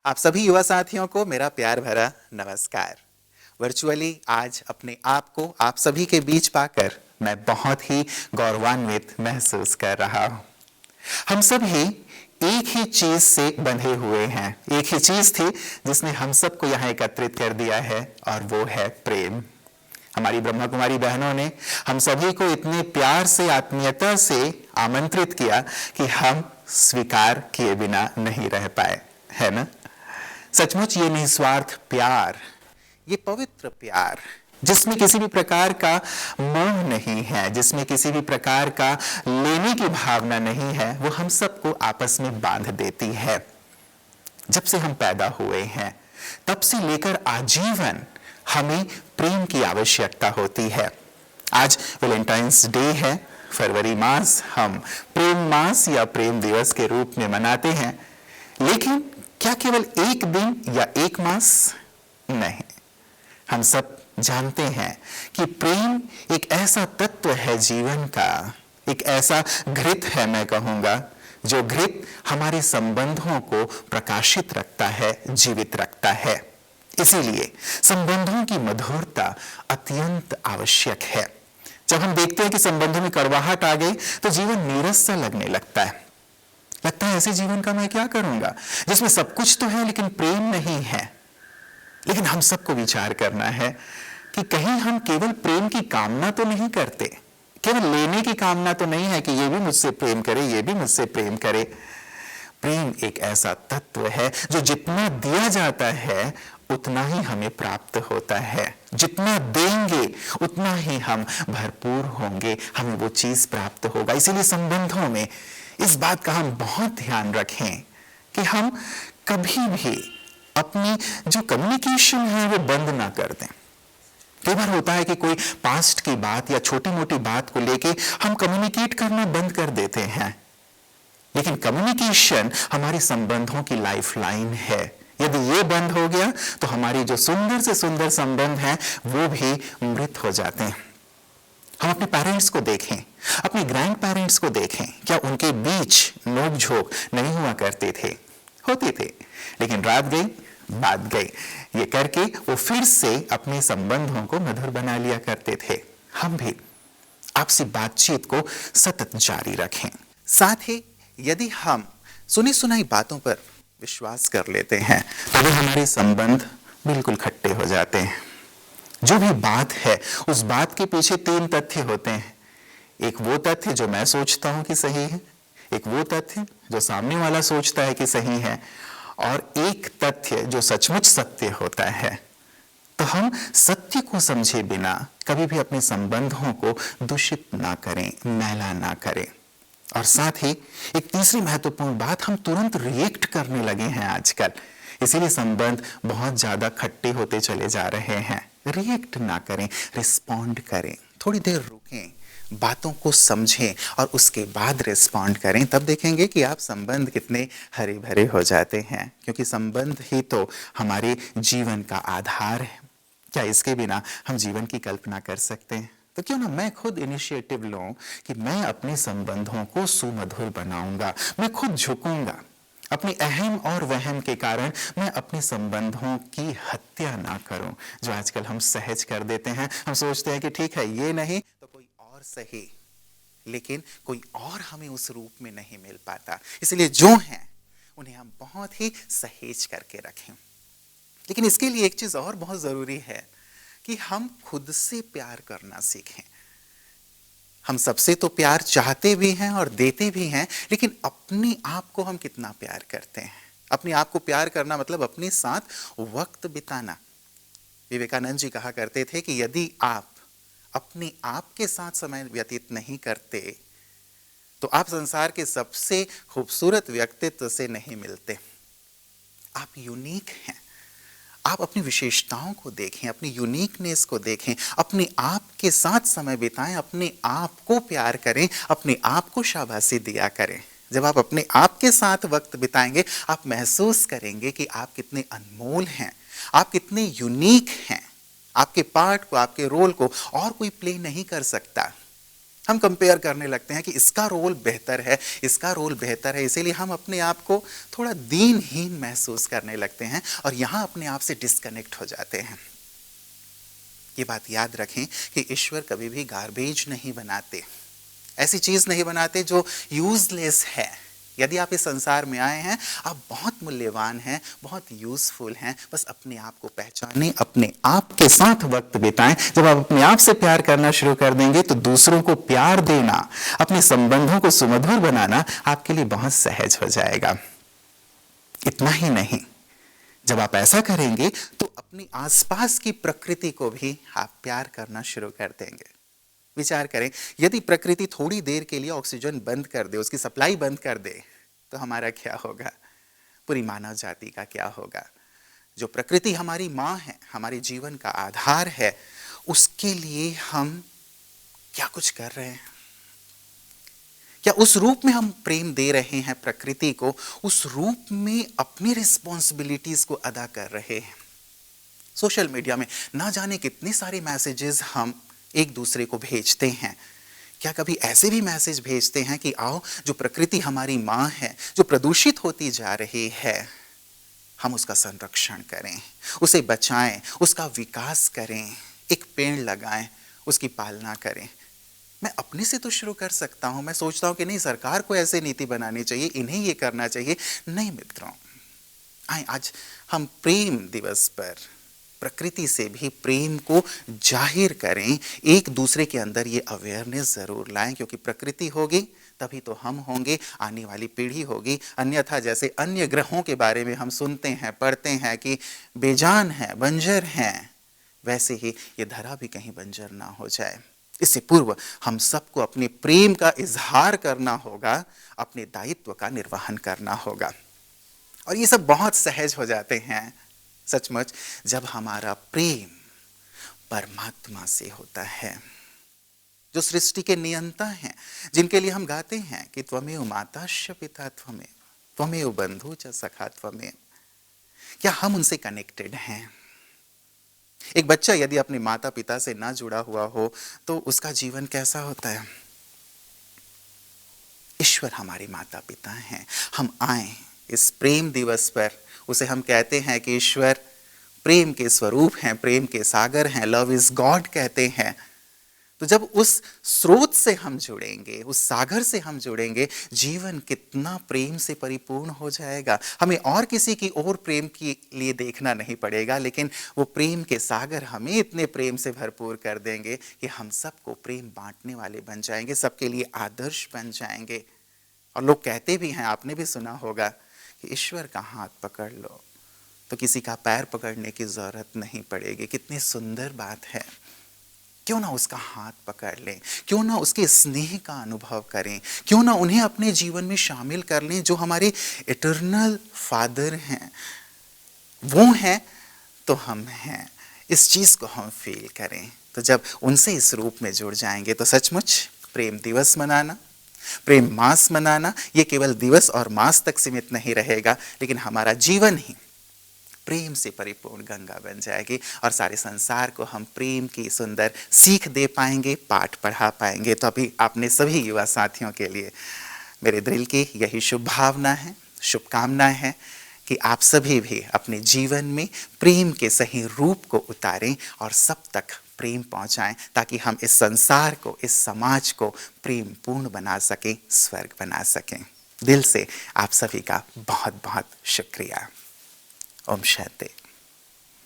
आप सभी युवा साथियों को मेरा प्यार भरा नमस्कार। वर्चुअली आज अपने आप को आप सभी के बीच पाकर मैं बहुत ही गौरवान्वित महसूस कर रहा हूँ। हम सभी एक ही चीज से बंधे हुए हैं। एक ही चीज थी जिसने हम सबको यहाँ एकत्रित कर दिया है और वो है प्रेम। हमारी ब्रह्मा कुमारी बहनों ने हम सभी को इतने प्यार से, आत्मीयता से आमंत्रित किया कि हम स्वीकार किए बिना नहीं रह पाए, है ना? सचमुच ये निस्वार्थ प्यार, ये पवित्र प्यार जिसमें किसी भी प्रकार का मोह नहीं है, जिसमें किसी भी प्रकार का लेने की भावना नहीं है, वो हम सबको आपस में बांध देती है। जब से हम पैदा हुए हैं तब से लेकर आजीवन हमें प्रेम की आवश्यकता होती है। आज वैलेंटाइंस डे है, फरवरी मास हम प्रेम मास या प्रेम दिवस के रूप में मनाते हैं, लेकिन क्या केवल एक दिन या एक मास? नहीं, हम सब जानते हैं कि प्रेम एक ऐसा तत्व है जीवन का, एक ऐसा घृत है, मैं कहूंगा, जो घृत हमारे संबंधों को प्रकाशित रखता है, जीवित रखता है। इसीलिए संबंधों की मधुरता अत्यंत आवश्यक है। जब हम देखते हैं कि संबंधों में कड़वाहट आ गई तो जीवन नीरस सा लगने लगता है। ऐसे जीवन का मैं क्या करूंगा जिसमें सब कुछ तो है लेकिन प्रेम नहीं है। लेकिन हम सबको विचार करना है कि कहीं हम केवल प्रेम की कामना तो नहीं करते, केवल लेने की कामना तो नहीं है कि ये भी मुझसे प्रेम करे, ये भी मुझसे प्रेम करे। प्रेम एक ऐसा तत्व है जो जितना दिया जाता है उतना ही हमें प्राप्त होता है। जितना देंगे उतना ही हम भरपूर होंगे, हमें वो चीज प्राप्त होगा। इसीलिए संबंधों में इस बात का हम बहुत ध्यान रखें कि हम कभी भी अपनी जो कम्युनिकेशन है वो बंद ना कर दें। कई बार होता है कि कोई पास्ट की बात या छोटी मोटी बात को लेके हम कम्युनिकेट करना बंद कर देते हैं, लेकिन कम्युनिकेशन हमारे संबंधों की लाइफलाइन है। यदि ये बंद हो गया तो हमारी जो सुंदर से सुंदर संबंध हैं वो भी मृत हो जाते हैं। हम अपने पेरेंट्स को देखें, अपने ग्रैंड पेरेंट्स को देखें, क्या उनके बीच नोक झोंक नहीं हुआ करते थे? होते थे, लेकिन रात गई बात गई, ये करके वो फिर से अपने संबंधों को मधुर बना लिया करते थे। हम भी आपसी बातचीत को सतत जारी रखें। साथ ही यदि हम सुनी सुनाई बातों पर विश्वास कर लेते हैं तो भी हमारे संबंध बिल्कुल खट्टे हो जाते हैं। जो भी बात है उस बात के पीछे तीन तथ्य होते हैं। एक वो तथ्य जो मैं सोचता हूं कि सही है, एक वो तथ्य जो सामने वाला सोचता है कि सही है, और एक तथ्य जो सचमुच सत्य होता है। तो हम सत्य को समझे बिना कभी भी अपने संबंधों को दूषित ना करें, मैला ना करें। और साथ ही एक तीसरी महत्वपूर्ण बात, हम तुरंत रिएक्ट करने लगे हैं आजकल, इसीलिए संबंध बहुत ज्यादा खट्टे होते चले जा रहे हैं। रिएक्ट ना करें, रिस्पॉन्ड करें, थोड़ी देर रुकें, बातों को समझें और उसके बाद रिस्पॉन्ड करें। तब देखेंगे कि आप संबंध कितने हरे भरे हो जाते हैं, क्योंकि संबंध ही तो हमारे जीवन का आधार है। क्या इसके बिना हम जीवन की कल्पना कर सकते हैं? तो क्यों ना मैं खुद इनिशिएटिव लूं कि मैं अपने संबंधों को सुमधुर बनाऊंगा, मैं खुद झुकूंगा। अपनी अहम और वहम के कारण मैं अपने संबंधों की हत्या ना करूं, जो आजकल हम सहज कर देते हैं। हम सोचते हैं कि ठीक है, ये नहीं तो कोई और सही, लेकिन कोई और हमें उस रूप में नहीं मिल पाता। इसलिए जो हैं उन्हें हम बहुत ही सहेज करके रखें। लेकिन इसके लिए एक चीज और बहुत जरूरी है कि हम खुद से प्यार करना सीखें। हम सबसे तो प्यार चाहते भी हैं और देते भी हैं, लेकिन अपने आप को हम कितना प्यार करते हैं? अपने आप को प्यार करना मतलब अपने साथ वक्त बिताना। विवेकानंद जी कहा करते थे कि यदि आप अपने आप के साथ समय व्यतीत नहीं करते तो आप संसार के सबसे खूबसूरत व्यक्तित्व से नहीं मिलते। आप यूनिक हैं। आप अपनी विशेषताओं को देखें, अपनी यूनिकनेस को देखें, अपने आप के साथ समय बिताएं, अपने आप को प्यार करें, अपने आप को शाबाशी दिया करें। जब आप अपने आप के साथ वक्त बिताएंगे आप महसूस करेंगे कि आप कितने अनमोल हैं, आप कितने यूनिक हैं। आपके पार्ट को, आपके रोल को और कोई प्ले नहीं कर सकता। हम कंपेयर करने लगते हैं कि इसका रोल बेहतर है, इसका रोल बेहतर है, इसीलिए हम अपने आप को थोड़ा दीनहीन महसूस करने लगते हैं और यहाँ अपने आप से डिस्कनेक्ट हो जाते हैं। ये बात याद रखें कि ईश्वर कभी भी गार्बेज नहीं बनाते, ऐसी चीज नहीं बनाते जो यूजलेस है। यदि आप इस संसार में आए हैं, आप बहुत मूल्यवान हैं, बहुत यूजफुल हैं। बस अपने आप को पहचानें, अपने आप के साथ वक्त बिताएं। जब आप अपने आप से प्यार करना शुरू कर देंगे तो दूसरों को प्यार देना, अपने संबंधों को सुमधुर बनाना आपके लिए बहुत सहज हो जाएगा। इतना ही नहीं, जब आप ऐसा करेंगे तो अपनी आसपास की प्रकृति को भी आप प्यार करना शुरू कर देंगे। विचार करें, यदि प्रकृति थोड़ी देर के लिए ऑक्सीजन बंद कर दे, उसकी सप्लाई बंद कर दे, तो हमारा क्या होगा? पूरी मानव जाति का क्या होगा? जो प्रकृति हमारी माँ है, हमारे जीवन का आधार है, उसके लिए हम क्या कुछ कर रहे हैं? क्या उस रूप में हम प्रेम दे रहे हैं प्रकृति को? उस रूप में अपनी रिस्पॉन्सिबिलिटीज को अदा कर रहे हैं? सोशल मीडिया में ना जाने कितने सारे मैसेजेस हम एक दूसरे को भेजते हैं। क्या कभी ऐसे भी मैसेज भेजते हैं कि आओ, जो प्रकृति हमारी माँ है, जो प्रदूषित होती जा रही है, हम उसका संरक्षण करें, उसे बचाएं, उसका विकास करें, एक पेड़ लगाएं, उसकी पालना करें। मैं अपने से तो शुरू कर सकता हूं। मैं सोचता हूं कि नहीं, सरकार को ऐसे नीति बनानी चाहिए, इन्हें ये करना चाहिए। नहीं मित्रों, आए आज हम प्रेम दिवस पर प्रकृति से भी प्रेम को जाहिर करें, एक दूसरे के अंदर ये अवेयरनेस जरूर लाएं, क्योंकि प्रकृति होगी तभी तो हम होंगे, आने वाली पीढ़ी होगी। अन्यथा जैसे अन्य ग्रहों के बारे में हम सुनते हैं, पढ़ते हैं कि बेजान है, बंजर हैं, वैसे ही ये धरा भी कहीं बंजर ना हो जाए। इससे पूर्व हम सबको अपने प्रेम का इजहार करना होगा, अपने दायित्व का निर्वहन करना होगा। और ये सब बहुत सहज हो जाते हैं सचमुच जब हमारा प्रेम परमात्मा से होता है, जो सृष्टि के नियंता हैं, जिनके लिए हम गाते हैं कि त्वमेव माताश्च पिता त्वमेव, त्वमेव बंधु च सखा त्वमेव। क्या हम उनसे कनेक्टेड हैं? एक बच्चा यदि अपने माता पिता से ना जुड़ा हुआ हो तो उसका जीवन कैसा होता है? ईश्वर हमारे माता पिता हैं। हम आए इस प्रेम दिवस पर, उसे हम कहते हैं कि ईश्वर प्रेम के स्वरूप हैं, प्रेम के सागर हैं, लव इज गॉड कहते हैं। तो जब उस स्रोत से हम जुड़ेंगे, उस सागर से हम जुड़ेंगे, जीवन कितना प्रेम से परिपूर्ण हो जाएगा। हमें और किसी की ओर प्रेम के लिए देखना नहीं पड़ेगा, लेकिन वो प्रेम के सागर हमें इतने प्रेम से भरपूर कर देंगे कि हम सबको प्रेम बांटने वाले बन जाएंगे, सबके लिए आदर्श बन जाएंगे। और लोग कहते भी हैं, आपने भी सुना होगा कि ईश्वर का हाथ पकड़ लो तो किसी का पैर पकड़ने की जरूरत नहीं पड़ेगी। कितनी सुंदर बात है। क्यों ना उसका हाथ पकड़ लें, क्यों ना उसके स्नेह का अनुभव करें, क्यों ना उन्हें अपने जीवन में शामिल कर लें, जो हमारे इटर्नल फादर हैं। वो हैं तो हम हैं, इस चीज को हम फील करें। तो जब उनसे इस रूप में जुड़ जाएंगे तो सचमुच प्रेम दिवस मनाना, प्रेम मास मनाना, ये केवल दिवस और मास तक सीमित नहीं रहेगा, लेकिन हमारा जीवन ही प्रेम से परिपूर्ण गंगा बन जाएगी और सारे संसार को हम प्रेम की सुंदर सीख दे पाएंगे, पाठ पढ़ा पाएंगे। तो अभी आपने सभी युवा साथियों के लिए मेरे दिल की यही शुभ भावना है, शुभकामनाएं हैं कि आप सभी भी अपने जीवन में प्रेम के सही रूप को उतारें और सब तक प्रेम पहुंचाएं, ताकि हम इस संसार को, इस समाज को प्रेम पूर्ण बना सकें, स्वर्ग बना सकें। दिल से आप सभी का बहुत बहुत शुक्रिया। ओम शांति।